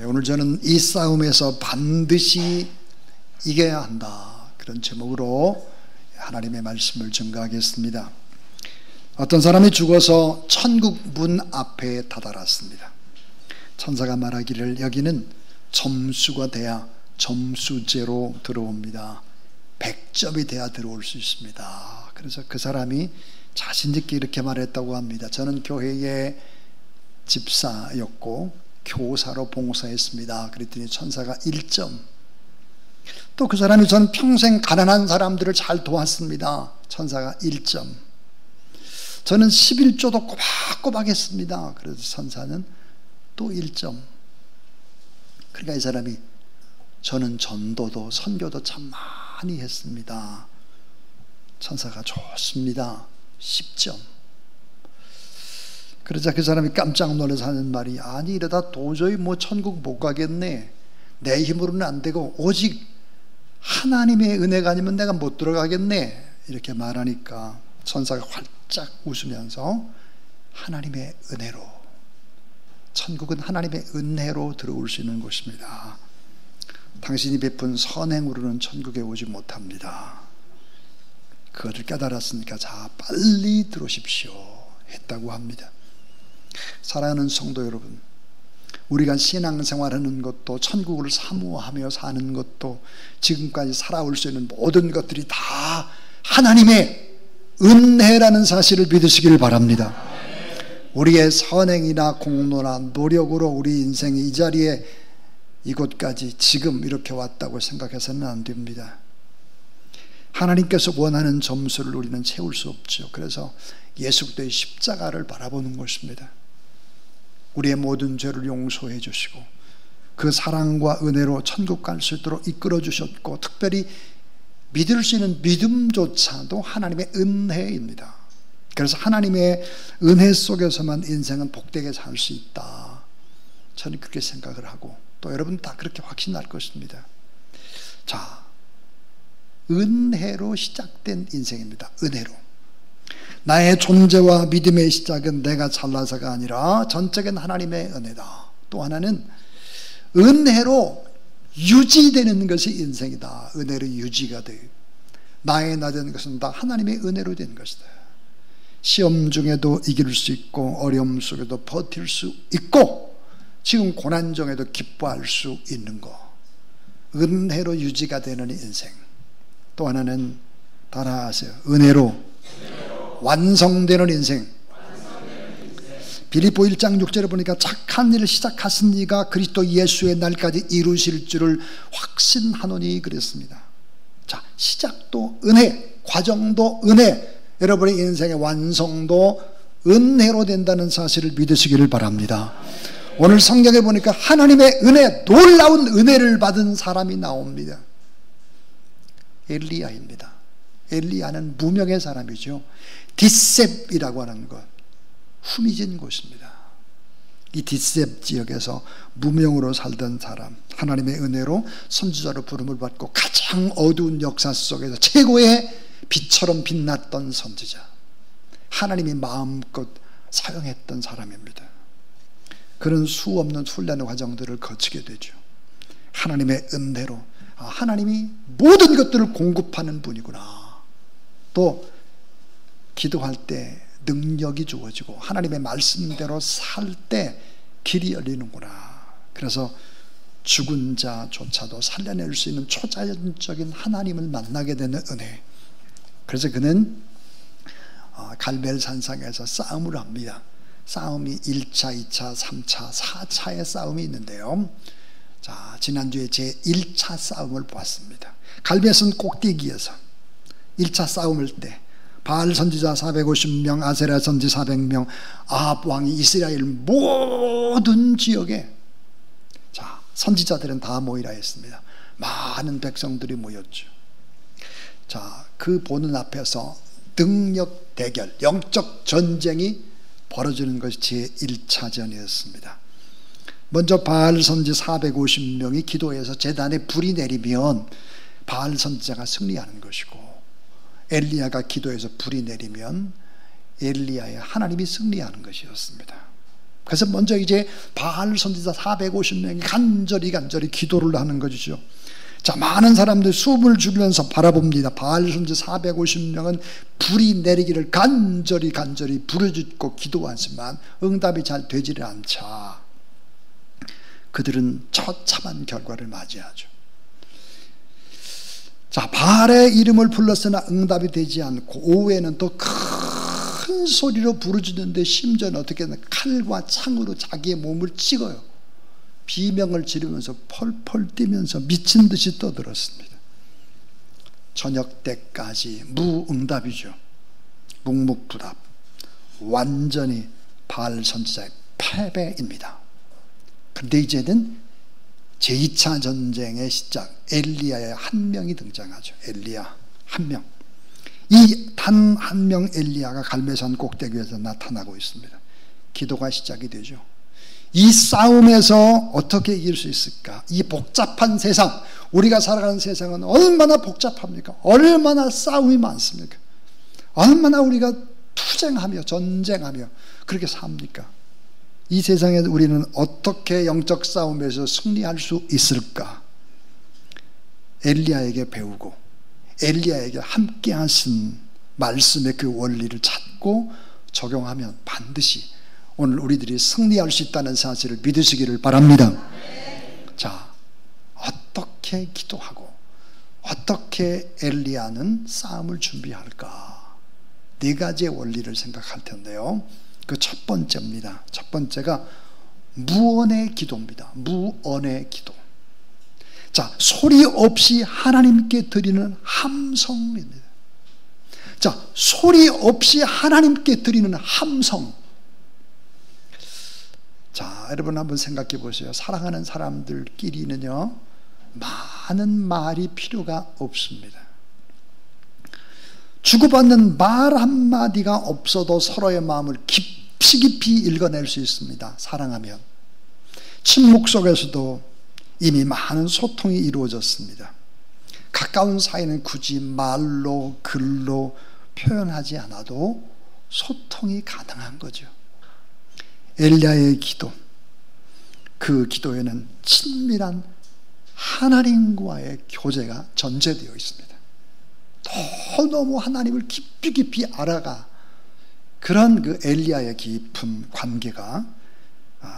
오늘 저는 이 싸움에서 반드시 이겨야 한다, 그런 제목으로 하나님의 말씀을 증거하겠습니다. 어떤 사람이 죽어서 천국 문 앞에 다다랐습니다. 천사가 말하기를 여기는 점수가 돼야 점수제로 들어옵니다. 100점이 돼야 들어올 수 있습니다. 그래서 그 사람이 자신있게 이렇게 말했다고 합니다. 저는 교회의 집사였고 교사로 봉사했습니다. 그랬더니 천사가 1점. 또 그 사람이 전 평생 가난한 사람들을 잘 도왔습니다. 천사가 1점. 저는 11조도 꼬박꼬박 했습니다. 그래서 천사는 또 1점. 그러니까 이 사람이 저는 전도도 선교도 참 많이 했습니다. 천사가 좋습니다. 10점. 그러자 그 사람이 깜짝 놀라서 하는 말이, 아니 이러다 도저히 천국 못 가겠네. 내 힘으로는 안 되고 오직 하나님의 은혜가 아니면 내가 못 들어가겠네. 이렇게 말하니까 천사가 활짝 웃으면서 하나님의 은혜로, 천국은 하나님의 은혜로 들어올 수 있는 곳입니다. 당신이 베푼 선행으로는 천국에 오지 못합니다. 그것을 깨달았으니까 자 빨리 들어오십시오 했다고 합니다. 사랑하는 성도 여러분, 우리가 신앙생활하는 것도 천국을 사모하며 사는 것도 지금까지 살아올 수 있는 모든 것들이 다 하나님의 은혜라는 사실을 믿으시길 바랍니다. 우리의 선행이나 공로나 노력으로 우리 인생이 이 자리에 이곳까지 지금 이렇게 왔다고 생각해서는 안 됩니다. 하나님께서 원하는 점수를 우리는 채울 수 없죠. 그래서 예수 그리스도의 십자가를 바라보는 것입니다. 우리의 모든 죄를 용서해 주시고 그 사랑과 은혜로 천국 갈 수 있도록 이끌어 주셨고, 특별히 믿을 수 있는 믿음조차도 하나님의 은혜입니다. 그래서 하나님의 은혜 속에서만 인생은 복되게 살 수 있다, 저는 그렇게 생각을 하고, 또 여러분 다 그렇게 확신할 것입니다. 자, 은혜로 시작된 인생입니다. 은혜로. 나의 존재와 믿음의 시작은 내가 잘나서가 아니라 전적인 하나님의 은혜다. 또 하나는 은혜로 유지되는 것이 인생이다. 은혜로 유지가 돼요. 나의 나된 것은 다 하나님의 은혜로 된 것이다. 시험 중에도 이길 수 있고 어려움 속에도 버틸 수 있고 지금 고난 중에도 기뻐할 수 있는 것, 은혜로 유지가 되는 인생. 또 하나는 따라하세요. 은혜로 완성되는 인생. 빌립보 1장 6절에 보니까 착한 일을 시작하신 이가 그리스도 예수의 날까지 이루실 줄을 확신하노니 그랬습니다. 자, 시작도 은혜, 과정도 은혜, 여러분의 인생의 완성도 은혜로 된다는 사실을 믿으시기를 바랍니다. 오늘 성경에 보니까 하나님의 은혜, 놀라운 은혜를 받은 사람이 나옵니다. 엘리야입니다. 엘리야는 무명의 사람이죠. 디셉이라고 하는 것, 후미진 곳입니다. 이 디셉 지역에서 무명으로 살던 사람, 하나님의 은혜로 선지자로 부름을 받고 가장 어두운 역사 속에서 최고의 빛처럼 빛났던 선지자, 하나님이 마음껏 사용했던 사람입니다. 그런 수없는 훈련의 과정들을 거치게 되죠. 하나님의 은혜로, 하나님이 모든 것들을 공급하는 분이구나. 또 기도할 때 능력이 주어지고 하나님의 말씀대로 살 때 길이 열리는구나. 그래서 죽은 자조차도 살려낼 수 있는 초자연적인 하나님을 만나게 되는 은혜. 그래서 그는 갈멜산상에서 싸움을 합니다. 싸움이 1차, 2차, 3차, 4차의 싸움이 있는데요. 자, 지난주에 제 1차 싸움을 보았습니다. 갈멜산 꼭대기에서 1차 싸움을 때 바알 선지자 450명, 아세라 선지 400명, 아합 왕이 이스라엘 모든 지역에, 자, 선지자들은 다 모이라 했습니다. 많은 백성들이 모였죠. 자, 그 보는 앞에서 능력 대결, 영적 전쟁이 벌어지는 것이 제 1차전이었습니다. 먼저 바알 선지 450명이 기도해서 제단에 불이 내리면 바알 선지자가 승리하는 것이고, 엘리야가 기도해서 불이 내리면 엘리야의 하나님이 승리하는 것이었습니다. 그래서 먼저 이제 바알 선지자 450명이 간절히 기도를 하는 것이죠. 자, 많은 사람들이 숨을 주면서 바라봅니다. 바알 선지자 450명은 불이 내리기를 간절히 부르짖고 기도하지만 응답이 잘 되지를 않자 그들은 처참한 결과를 맞이하죠. 자, 바알의 이름을 불렀으나 응답이 되지 않고 오후에는 또 큰 소리로 부르짖는데 심지어는 어떻게 하나 칼과 창으로 자기의 몸을 찍어요. 비명을 지르면서 펄펄 뛰면서 미친 듯이 떠들었습니다. 저녁 때까지 무응답이죠. 묵묵부답. 완전히 바알 선지자의 패배입니다. 근데 이제는 제2차 전쟁의 시작, 엘리야의 한 명이 등장하죠. 엘리야 한 명. 이 단 한 명 엘리야가 갈멜산 꼭대기에서 나타나고 있습니다. 기도가 시작이 되죠. 이 싸움에서 어떻게 이길 수 있을까? 이 복잡한 세상, 우리가 살아가는 세상은 얼마나 복잡합니까? 얼마나 싸움이 많습니까? 얼마나 우리가 투쟁하며 전쟁하며 그렇게 삽니까? 이 세상에 우리는 어떻게 영적 싸움에서 승리할 수 있을까? 엘리야에게 배우고 엘리야에게 함께 하신 말씀의 그 원리를 찾고 적용하면 반드시 오늘 우리들이 승리할 수 있다는 사실을 믿으시기를 바랍니다. 자, 어떻게 기도하고 어떻게 엘리야는 싸움을 준비할까? 네 가지의 원리를 생각할 텐데요. 그 첫 번째입니다. 첫 번째가 무언의 기도입니다. 무언의 기도. 자, 소리 없이 하나님께 드리는 함성입니다. 자, 소리 없이 하나님께 드리는 함성. 자, 여러분 한번 생각해 보세요. 사랑하는 사람들끼리는요, 많은 말이 필요가 없습니다. 주고받는 말 한마디가 없어도 서로의 마음을 깊이 읽어낼 수 있습니다. 사랑하면. 침묵 속에서도 이미 많은 소통이 이루어졌습니다. 가까운 사이는 굳이 말로 글로 표현하지 않아도 소통이 가능한 거죠. 엘리야의 기도, 그 기도에는 친밀한 하나님과의 교제가 전제되어 있습니다. 더 너무 하나님을 깊이 알아가 그런 그 엘리야의 깊은 관계가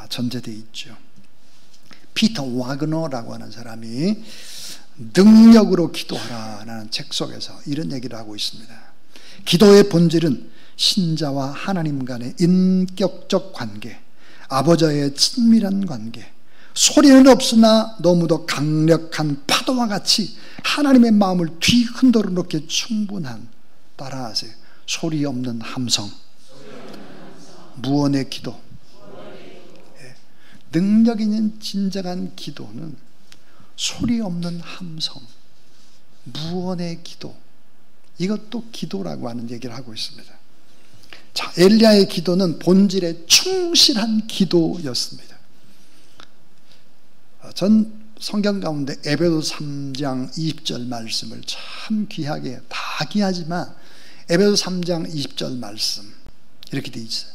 전제되어 있죠. 피터 와그너라고 하는 사람이 능력으로 기도하라라는 책 속에서 이런 얘기를 하고 있습니다. 기도의 본질은 신자와 하나님 간의 인격적 관계, 아버지와의 친밀한 관계, 소리는 없으나 너무도 강력한 파도와 같이 하나님의 마음을 뒤흔들어 놓기에 충분한, 따라하세요, 소리 없는 함성, 무언의 기도. 능력 있는 진정한 기도는 소리 없는 함성, 무언의 기도, 이것도 기도라고 하는 얘기를 하고 있습니다. 자, 엘리야의 기도는 본질에 충실한 기도였습니다. 전 성경 가운데 에베소 3장 20절 말씀을 참 귀하게, 다 귀하지만 에베소 3장 20절 말씀 이렇게 돼 있어요.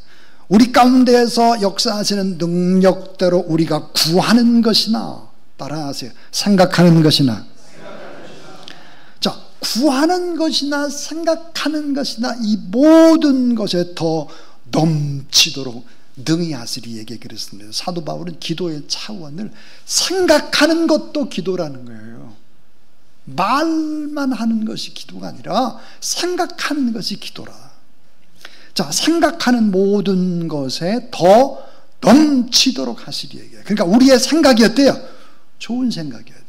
우리 가운데에서 역사하시는 능력대로 우리가 구하는 것이나, 따라하세요, 생각하는 것이나. 자, 구하는 것이나 생각하는 것이나 이 모든 것에 더 넘치도록 능히 하시리에게 그랬습니다. 사도 바울은 기도의 차원을 생각하는 것도 기도라는 거예요. 말만 하는 것이 기도가 아니라 생각하는 것이 기도라. 자, 생각하는 모든 것에 더 넘치도록 하시리에게. 그러니까 우리의 생각이 어때요? 좋은 생각이어야 돼요.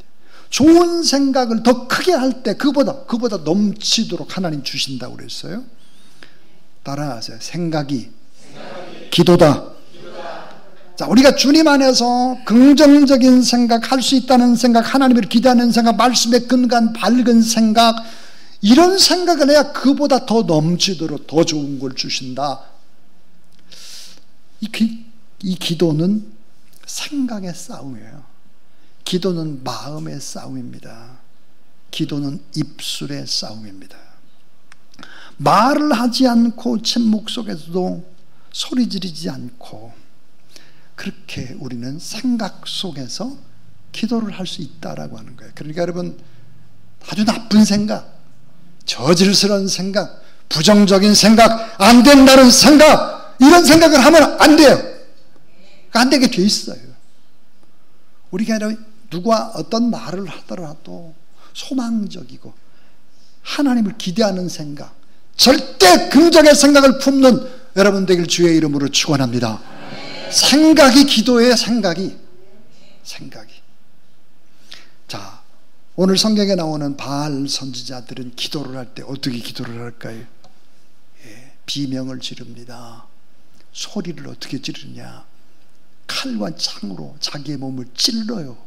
좋은 생각을 더 크게 할 때 그보다 넘치도록 하나님 주신다고 그랬어요. 따라하세요. 생각이 기도다. 자, 우리가 주님 안에서 긍정적인 생각, 할 수 있다는 생각, 하나님을 기대하는 생각, 말씀에 근간 밝은 생각, 이런 생각을 해야 그보다 더 넘치도록 더 좋은 걸 주신다. 이 기도는 생각의 싸움이에요. 기도는 마음의 싸움입니다. 기도는 입술의 싸움입니다. 말을 하지 않고 침묵 속에서도 소리 지르지 않고 그렇게 우리는 생각 속에서 기도를 할 수 있다라고 하는 거예요. 그러니까 여러분, 아주 나쁜 생각, 저질스러운 생각, 부정적인 생각, 안 된다는 생각, 이런 생각을 하면 안 돼요. 안 되게 돼 있어요. 우리가 누가 어떤 말을 하더라도 소망적이고 하나님을 기대하는 생각, 절대 긍정의 생각을 품는 여러분 되길 주의 이름으로 축원합니다. 생각이 기도예요. 생각이. 자, 오늘 성경에 나오는 바알 선지자들은 기도를 할 때 어떻게 기도를 할까요? 비명을 지릅니다. 소리를 어떻게 지르냐? 칼과 창으로 자기의 몸을 찔러요.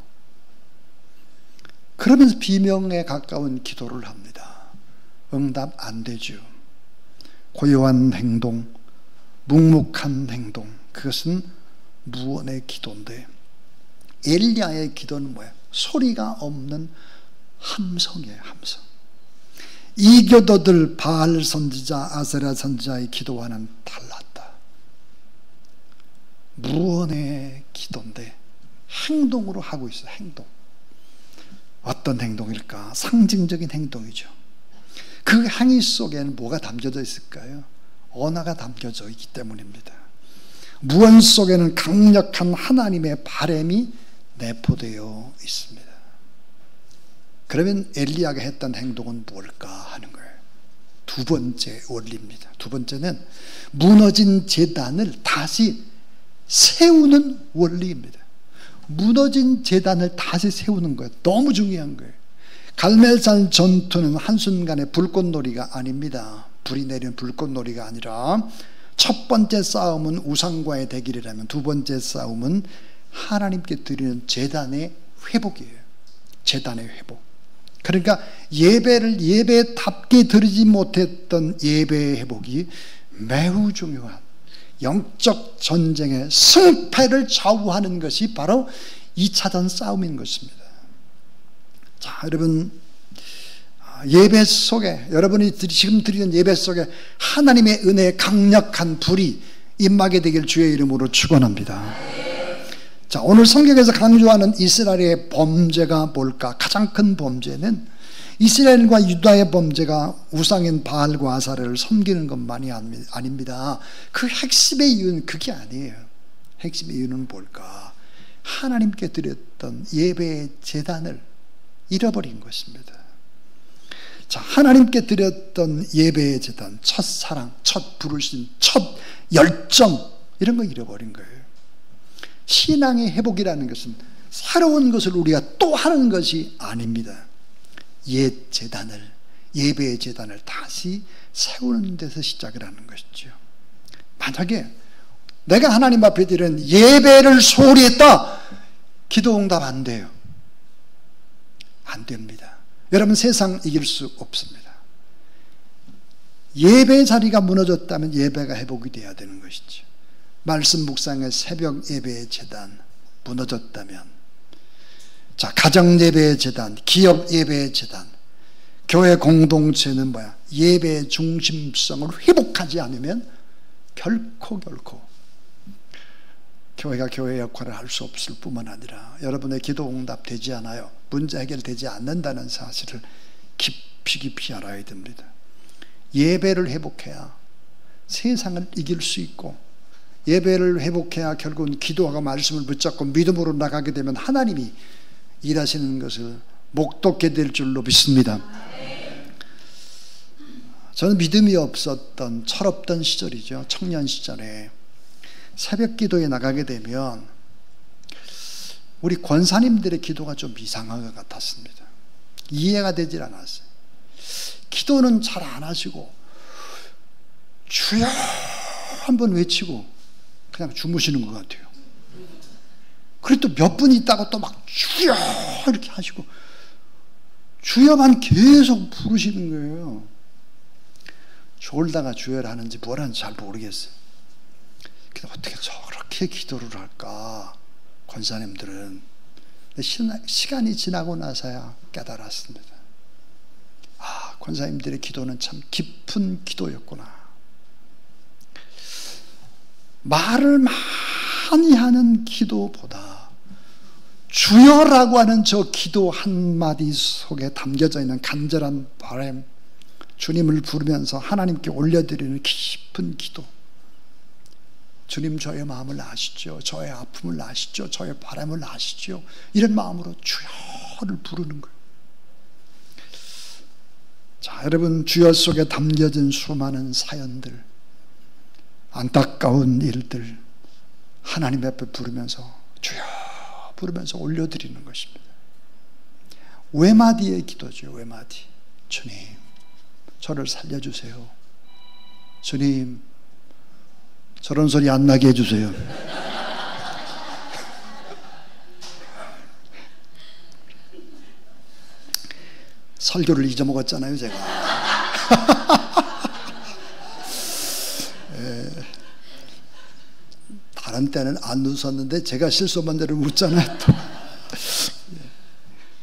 그러면서 비명에 가까운 기도를 합니다. 응답 안 되죠. 고요한 행동, 묵묵한 행동, 그것은 무언의 기도인데, 엘리야의 기도는 뭐예요? 소리가 없는 함성이에요. 함성. 이교도들 바알 선지자, 아세라 선지자의 기도와는 달랐다. 무언의 기도인데 행동으로 하고 있어요. 행동. 어떤 행동일까? 상징적인 행동이죠. 그 행위 속에는 뭐가 담겨져 있을까요? 언어가 담겨져 있기 때문입니다. 무언 속에는 강력한 하나님의 바람이 내포되어 있습니다. 그러면 엘리야가 했던 행동은 뭘까 하는 거예요. 두 번째 원리입니다. 두 번째는 무너진 제단을 다시 세우는 원리입니다. 무너진 제단을 다시 세우는 거예요. 너무 중요한 거예요. 갈멜산 전투는 한순간의 불꽃놀이가 아닙니다. 불이 내리는 불꽃놀이가 아니라, 첫 번째 싸움은 우상과의 대결이라면 두 번째 싸움은 하나님께 드리는 제단의 회복이에요. 제단의 회복. 그러니까 예배를 예배답게 드리지 못했던 예배의 회복이 매우 중요한 영적 전쟁의 승패를 좌우하는 것이 바로 2차전 싸움인 것입니다. 자, 여러분, 예배 속에, 여러분이 지금 드리는 예배 속에 하나님의 은혜의 강력한 불이 임하게 되길 주의 이름으로 축원합니다. 자, 오늘 성경에서 강조하는 이스라엘의 범죄가 뭘까? 가장 큰 범죄는 이스라엘과 유다의 범죄가 우상인 바알과 아사레를 섬기는 것만이 아닙니다. 그 핵심의 이유는 그게 아니에요. 핵심의 이유는 뭘까? 하나님께 드렸던 예배의 제단을 잃어버린 것입니다. 자, 하나님께 드렸던 예배의 제단, 첫 사랑, 첫 부르심, 첫 열정, 이런 거 잃어버린 거예요. 신앙의 회복이라는 것은 새로운 것을 우리가 또 하는 것이 아닙니다. 옛 제단을, 예배의 제단을 다시 세우는 데서 시작을 하는 것이죠. 만약에 내가 하나님 앞에 드리는 예배를 소홀히 했다, 기도 응답 안 돼요. 안 됩니다. 여러분, 세상 이길 수 없습니다. 예배 자리가 무너졌다면 예배가 회복이 돼야 되는 것이죠. 말씀 묵상의 새벽 예배의 제단 무너졌다면, 자, 가정 예배의 제단, 기업 예배의 제단, 교회 공동체는 뭐야? 예배의 중심성을 회복하지 않으면 결코 교회가 교회의 역할을 할 수 없을 뿐만 아니라 여러분의 기도 응답되지 않아요. 문제 해결되지 않는다는 사실을 깊이 알아야 됩니다. 예배를 회복해야 세상을 이길 수 있고, 예배를 회복해야 결국은 기도하고 말씀을 붙잡고 믿음으로 나가게 되면 하나님이 일하시는 것을 목도게 될 줄로 믿습니다. 저는 믿음이 없었던 철없던 시절이죠. 청년 시절에 새벽 기도에 나가게 되면 우리 권사님들의 기도가 좀 이상한 것 같았습니다. 이해가 되질 않았어요. 기도는 잘 안 하시고 주여 한번 외치고 그냥 주무시는 것 같아요. 그리고 또 몇 분 있다가 또 막 주여 이렇게 하시고 주여만 계속 부르시는 거예요. 졸다가 주여를 하는지 뭘 하는지 잘 모르겠어요. 근데 어떻게 저렇게 기도를 할까? 권사님들은. 시간이 지나고 나서야 깨달았습니다. 아, 권사님들의 기도는 참 깊은 기도였구나. 말을 많이 하는 기도보다 주여라고 하는 저 기도 한마디 속에 담겨져 있는 간절한 바람, 주님을 부르면서 하나님께 올려드리는 깊은 기도. 주님, 저의 마음을 아시죠? 저의 아픔을 아시죠? 저의 바람을 아시죠? 이런 마음으로 주여를 부르는 거예요. 자, 여러분, 주여 속에 담겨진 수많은 사연들, 안타까운 일들 하나님 앞에 부르면서 주여 부르면서 올려드리는 것입니다. 외마디의 기도죠. 외마디. 주님, 저를 살려주세요. 주님, 저런 소리 안 나게 해주세요. 설교를 잊어먹었잖아요, 제가. 다른 때는 안 웃었는데 제가 실수한 대로 웃잖아요. 또.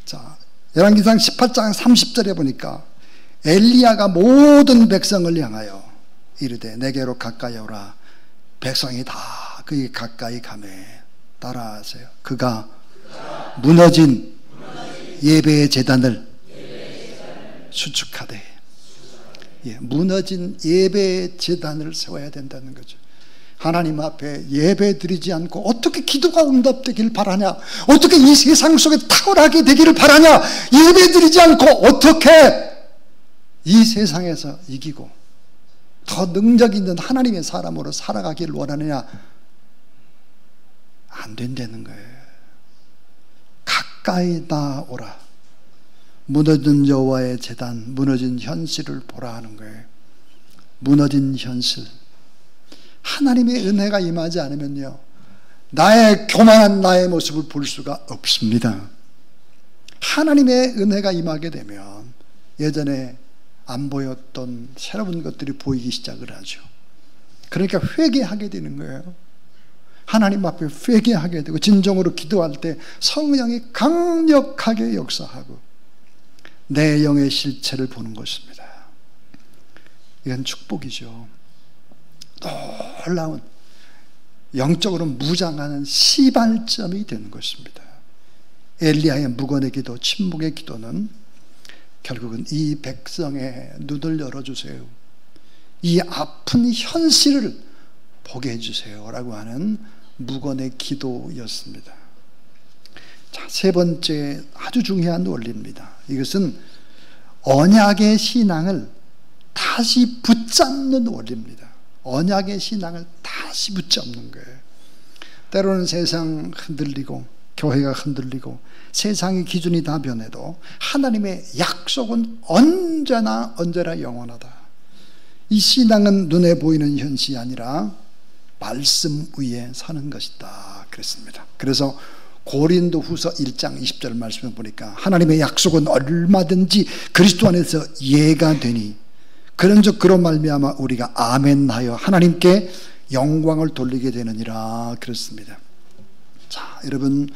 자, 열왕기상 18장 30절에 보니까 엘리야가 모든 백성을 향하여 이르되 내게로 가까이 오라. 백성이 다 그에게 가까이 가매 따라하세요. 그가 무너진 예배의 제단을 수축하되, 무너진 예배의 제단을 세워야 된다는 거죠. 하나님 앞에 예배 드리지 않고 어떻게 기도가 응답되길 바라냐, 어떻게 이 세상 속에 탁월하게 되기를 바라냐, 예배 드리지 않고 어떻게 이 세상에서 이기고 더 능력 있는 하나님의 사람으로 살아가길 원하느냐. 안 된다는 거예요. 가까이 나오라. 무너진 여호와의 제단, 무너진 현실을 보라 하는 거예요. 무너진 현실. 하나님의 은혜가 임하지 않으면요, 나의 교만한 나의 모습을 볼 수가 없습니다. 하나님의 은혜가 임하게 되면 예전에 안 보였던 새로운 것들이 보이기 시작을 하죠. 그러니까 회개하게 되는 거예요. 하나님 앞에 회개하게 되고 진정으로 기도할 때 성령이 강력하게 역사하고 내 영의 실체를 보는 것입니다. 이건 축복이죠. 놀라운 영적으로 무장하는 시발점이 되는 것입니다. 엘리야의 무건의 기도, 침묵의 기도는 결국은 이 백성의 눈을 열어주세요, 이 아픈 현실을 보게 해주세요 라고 하는 무건의 기도였습니다. 자, 세 번째 아주 중요한 원리입니다. 이것은 언약의 신앙을 다시 붙잡는 원리입니다. 언약의 신앙을 다시 붙잡는 거예요. 때로는 세상 흔들리고 교회가 흔들리고 세상의 기준이 다 변해도 하나님의 약속은 언제나 영원하다. 이 신앙은 눈에 보이는 현실이 아니라 말씀 위에 서는 것이다 그랬습니다. 그래서 고린도후서 1장 20절 말씀을 보니까 하나님의 약속은 얼마든지 그리스도 안에서 예가 되니 그런즉 그로 말미암아 우리가 아멘하여 하나님께 영광을 돌리게 되느니라 그랬습니다. 자, 여러분,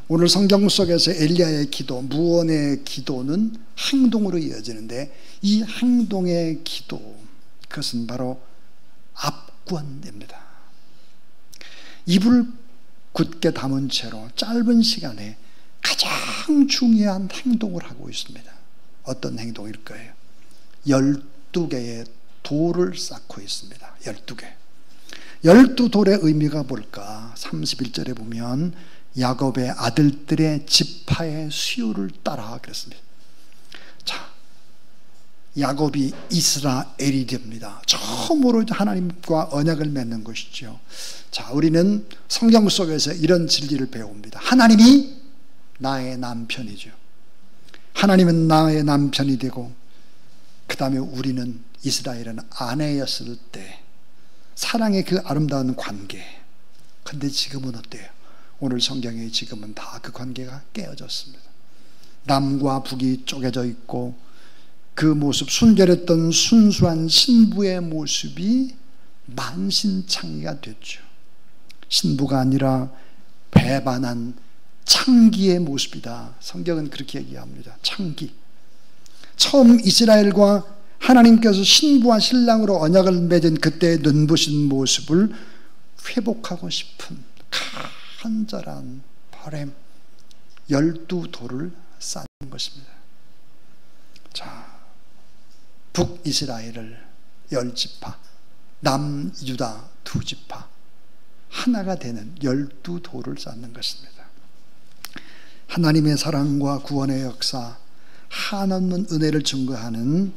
오늘 성경 속에서 엘리야의 기도, 무언의 기도는 행동으로 이어지는데 이 행동의 기도, 그것은 바로 압권입니다. 입을 굳게 담은 채로 짧은 시간에 가장 중요한 행동을 하고 있습니다. 어떤 행동일까요? 12개의 돌을 쌓고 있습니다. 12개. 12돌의 의미가 뭘까? 31절에 보면 야곱의 아들들의 지파의 수요를 따라 그랬습니다. 자, 야곱이 이스라엘이 됩니다. 처음으로 하나님과 언약을 맺는 것이죠. 자, 우리는 성경 속에서 이런 진리를 배웁니다. 하나님이 나의 남편이죠. 하나님은 나의 남편이 되고 그 다음에 우리는 이스라엘은 아내였을 때 사랑의 그 아름다운 관계. 근데 지금은 어때요? 오늘 성경에 지금은 다 그 관계가 깨어졌습니다. 남과 북이 쪼개져 있고 그 모습, 순결했던 순수한 신부의 모습이 만신창이가 됐죠. 신부가 아니라 배반한 창기의 모습이다. 성경은 그렇게 얘기합니다. 창기. 처음 이스라엘과 하나님께서 신부와 신랑으로 언약을 맺은 그때의 눈부신 모습을 회복하고 싶은 간절한 바람 12돌을 쌓는 것입니다. 자, 북이스라엘을 10지파, 남유다 2지파, 하나가 되는 12돌을 쌓는 것입니다. 하나님의 사랑과 구원의 역사, 한없는 은혜를 증거하는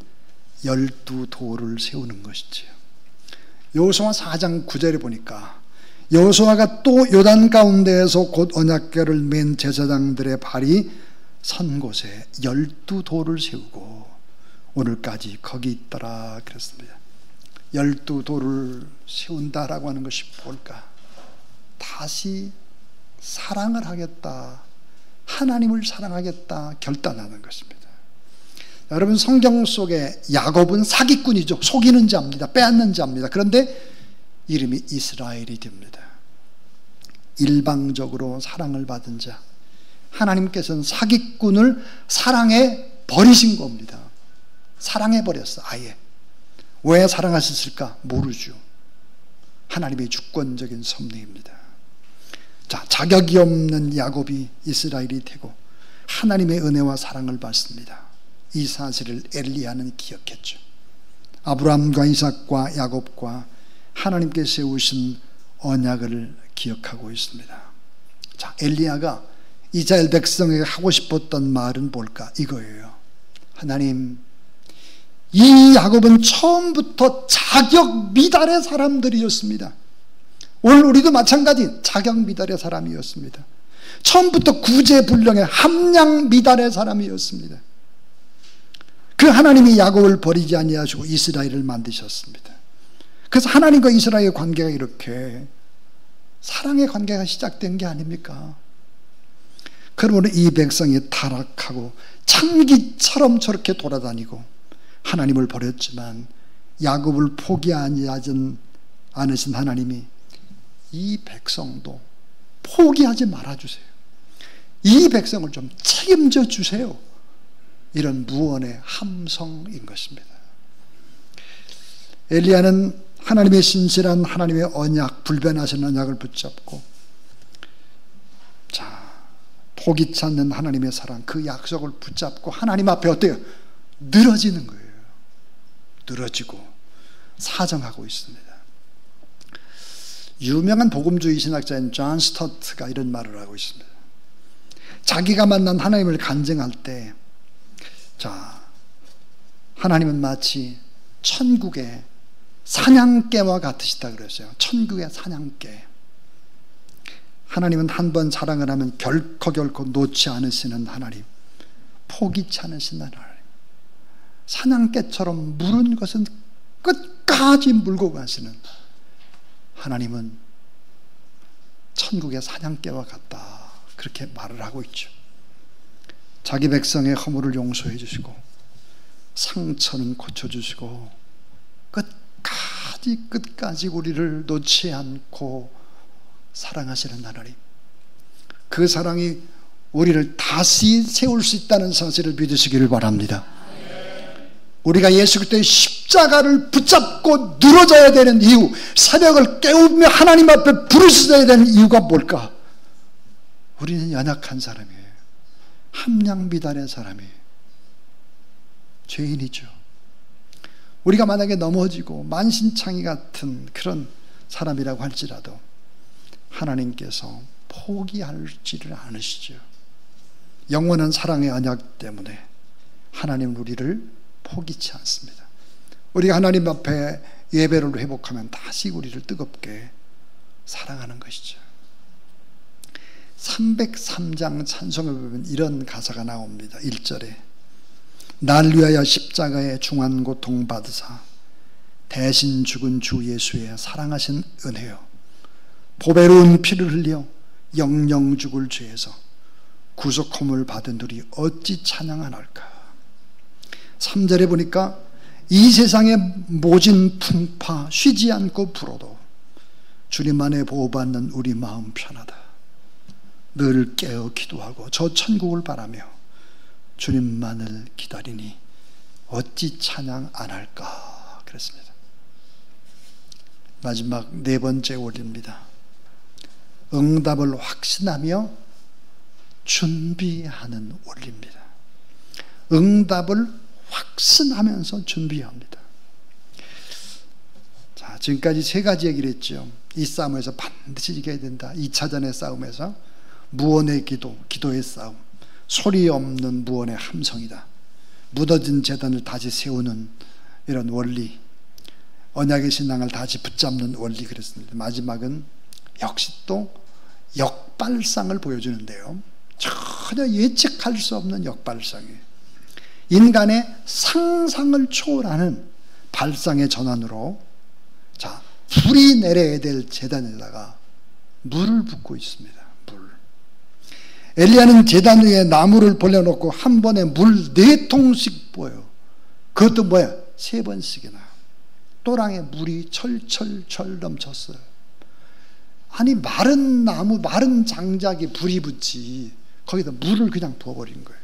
12돌을 세우는 것이지요. 여호수아 4장 9절에 보니까 여호수아가 또 요단 가운데에서 곧 언약궤를 맨 제사장들의 발이 선 곳에 12돌을 세우고 오늘까지 거기 있더라 그랬습니다. 12돌을 세운다라고 하는 것이 뭘까? 다시 사랑을 하겠다, 하나님을 사랑하겠다 결단하는 것입니다. 여러분, 성경 속에 야곱은 사기꾼이죠. 속이는 자입니다. 빼앗는 자입니다. 그런데 이름이 이스라엘이 됩니다. 일방적으로 사랑을 받은 자. 하나님께서는 사기꾼을 사랑해 버리신 겁니다. 사랑해 버렸어, 아예. 왜 사랑하셨을까? 모르죠. 하나님의 주권적인 섭리입니다. 자, 자격이 없는 야곱이 이스라엘이 되고 하나님의 은혜와 사랑을 받습니다. 이 사실을 엘리야는 기억했죠. 아브라함과 이삭과 야곱과 하나님께 세우신 언약을 기억하고 있습니다. 자, 엘리야가 이스라엘 백성에게 하고 싶었던 말은 뭘까? 이거예요. 하나님, 이 야곱은 처음부터 자격 미달의 사람들이었습니다. 오늘 우리도 마찬가지 자격 미달의 사람이었습니다. 처음부터 구제불능의 함량 미달의 사람이었습니다. 그 하나님이 야곱을 버리지 아니하시고 이스라엘을 만드셨습니다. 그래서 하나님과 이스라엘의 관계가 이렇게 사랑의 관계가 시작된 게 아닙니까? 그러므로 이 백성이 타락하고 창기처럼 저렇게 돌아다니고 하나님을 버렸지만 야곱을 포기하지 않으신 하나님이 이 백성도 포기하지 말아주세요. 이 백성을 좀 책임져 주세요. 이런 무언의 함성인 것입니다. 엘리야는 하나님의 신실한 하나님의 언약, 불변하신 언약을 붙잡고, 자, 포기치 않는 하나님의 사랑, 그 약속을 붙잡고 하나님 앞에 어때요? 늘어지는 거예요. 늘어지고 사정하고 있습니다. 유명한 복음주의 신학자인 존 스토트가 이런 말을 하고 있습니다. 자기가 만난 하나님을 간증할 때, 자, 하나님은 마치 천국의 사냥개와 같으시다 그랬어요. 천국의 사냥개. 하나님은 한 번 사랑을 하면 결코 놓지 않으시는 하나님, 포기치 않으시는 하나님. 사냥개처럼 물은 것은 끝까지 물고 가시는 하나님은 천국의 사냥개와 같다, 그렇게 말을 하고 있죠. 자기 백성의 허물을 용서해 주시고 상처는 고쳐주시고 끝까지 우리를 놓지 않고 사랑하시는 하나님, 그 사랑이 우리를 다시 세울 수 있다는 사실을 믿으시기를 바랍니다. 우리가 예수 그리스도의 십자가를 붙잡고 늘어져야 되는 이유, 새벽을 깨우며 하나님 앞에 부르짖어야 되는 이유가 뭘까? 우리는 연약한 사람이에요. 함량비달의 사람이에요. 죄인이죠. 우리가 만약에 넘어지고 만신창이 같은 그런 사람이라고 할지라도 하나님께서 포기하지를 않으시죠. 영원한 사랑의 언약 때문에 하나님은 우리를 포기치 않습니다. 우리가 하나님 앞에 예배를 회복하면 다시 우리를 뜨겁게 사랑하는 것이죠. 303장 찬송을 보면 이런 가사가 나옵니다. 1절에 날 위하여 십자가의 중한 고통 받으사 대신 죽은 주 예수의 사랑하신 은혜요, 보배로운 피를 흘려 영영 죽을 죄에서 구속함을 받은 우리 어찌 찬양하날까. 3절에 보니까 이 세상의 모진 풍파 쉬지 않고 불어도 주님 안에 보호받는 우리 마음 편하다. 늘 깨어 기도하고 저 천국을 바라며 주님만을 기다리니 어찌 찬양 안 할까 그랬습니다. 마지막 네 번째 월입니다. 응답을 확신하며 준비하는 원리입니다. 응답을 확신하면서 준비합니다. 자, 지금까지 세 가지 얘기를 했죠. 이 싸움에서 반드시 이겨야 된다. 2차전의 싸움에서 무언의 기도, 기도의 싸움, 소리 없는 무언의 함성이다. 무너진 제단을 다시 세우는 이런 원리, 언약의 신앙을 다시 붙잡는 원리, 그랬습니다. 마지막은 역시 또 역발상을 보여주는데요. 전혀 예측할 수 없는 역발상이에요. 인간의 상상을 초월하는 발상의 전환으로, 자, 불이 내려야 될 제단에다가 물을 붓고 있습니다. 물. 엘리야는 제단 위에 나무를 벌려놓고 한 번에 물 4통씩 부어요. 그것도 뭐야? 3번씩이나. 또랑에 물이 철철철 넘쳤어요. 아니, 마른 나무, 마른 장작에 불이 붙지 거기다 물을 그냥 부어버린 거예요.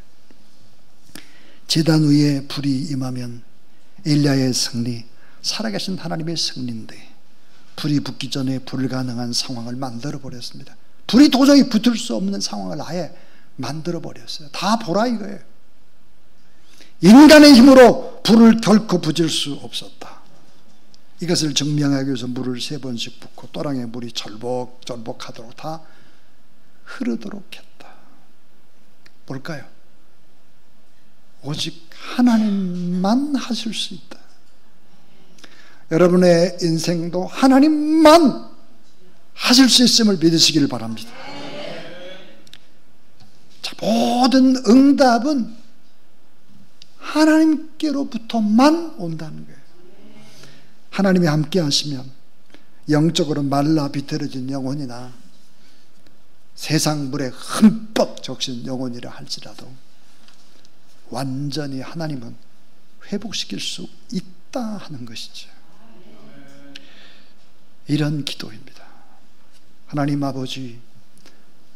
제단 위에 불이 임하면 엘리야의 승리, 살아계신 하나님의 승리인데 불이 붙기 전에 불가능한 상황을 만들어버렸습니다. 불이 도저히 붙을 수 없는 상황을 아예 만들어버렸어요. 다 보라 이거예요. 인간의 힘으로 불을 결코 붙일 수 없었다. 이것을 증명하기 위해서 물을 3번씩 붓고 또랑에 물이 절복절복하도록 다 흐르도록 했다. 뭘까요? 오직 하나님만 하실 수 있다. 여러분의 인생도 하나님만 하실 수 있음을 믿으시길 바랍니다. 자, 모든 응답은 하나님께로부터만 온다는 거예요. 하나님이 함께 하시면 영적으로 말라 비틀어진 영혼이나 세상 물에 흠뻑 적신 영혼이라 할지라도 완전히 하나님은 회복시킬 수 있다 하는 것이죠. 이런 기도입니다. 하나님 아버지,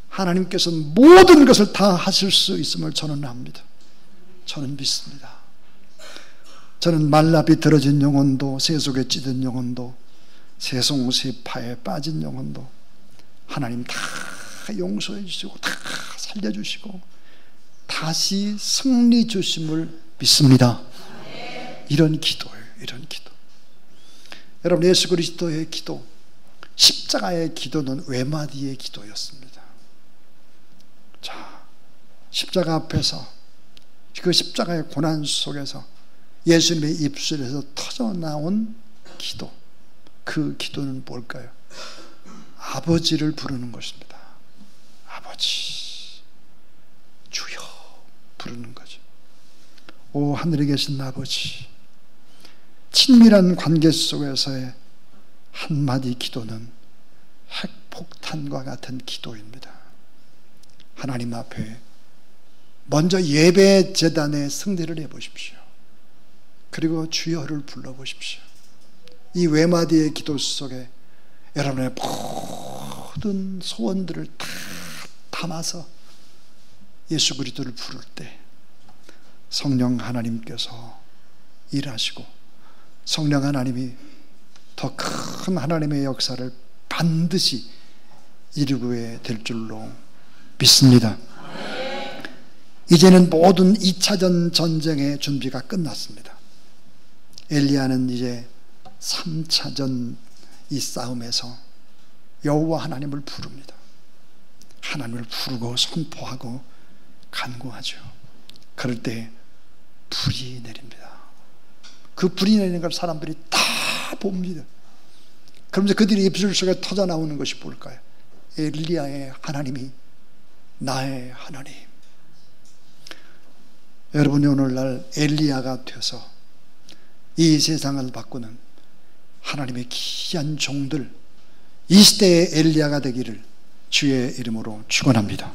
하나님께서는 모든 것을 다 하실 수 있음을 저는 압니다. 저는 믿습니다. 저는 말라 비틀어진 영혼도, 새 속에 찌든 영혼도, 새송새파에 빠진 영혼도 하나님 다 용서해 주시고 다 살려주시고 다시 승리 주심을 믿습니다. 이런 기도예요. 이런 기도. 여러분, 예수 그리스도의 기도, 십자가의 기도는 외마디의 기도였습니다. 자, 십자가 앞에서 그 십자가의 고난 속에서 예수님의 입술에서 터져나온 기도, 그 기도는 뭘까요? 아버지를 부르는 것입니다. 아버지, 주여 부르는 거죠. 오 하늘에 계신 아버지, 친밀한 관계 속에서의 한마디 기도는 핵폭탄과 같은 기도입니다. 하나님 앞에 먼저 예배 제단의 승리를 해보십시오. 그리고 주여를 불러보십시오. 이 외마디의 기도 속에 여러분의 모든 소원들을 다 담아서 예수 그리스도를 부를 때 성령 하나님께서 일하시고 성령 하나님이 더 큰 하나님의 역사를 반드시 이루게 될 줄로 믿습니다. 이제는 모든 2차전 전쟁의 준비가 끝났습니다. 엘리야는 이제 3차전 이 싸움에서 여호와 하나님을 부릅니다. 하나님을 부르고 선포하고 간구하죠. 그럴 때 불이 내립니다. 그 불이 내리는 걸 사람들이 다 봅니다. 그러면서 그들의 입술 속에 터져 나오는 것이 뭘까요? 엘리야의 하나님이 나의 하나님. 여러분이 오늘날 엘리야가 되어서 이 세상을 바꾸는 하나님의 귀한 종들, 이 시대의 엘리야가 되기를 주의 이름으로 축원합니다.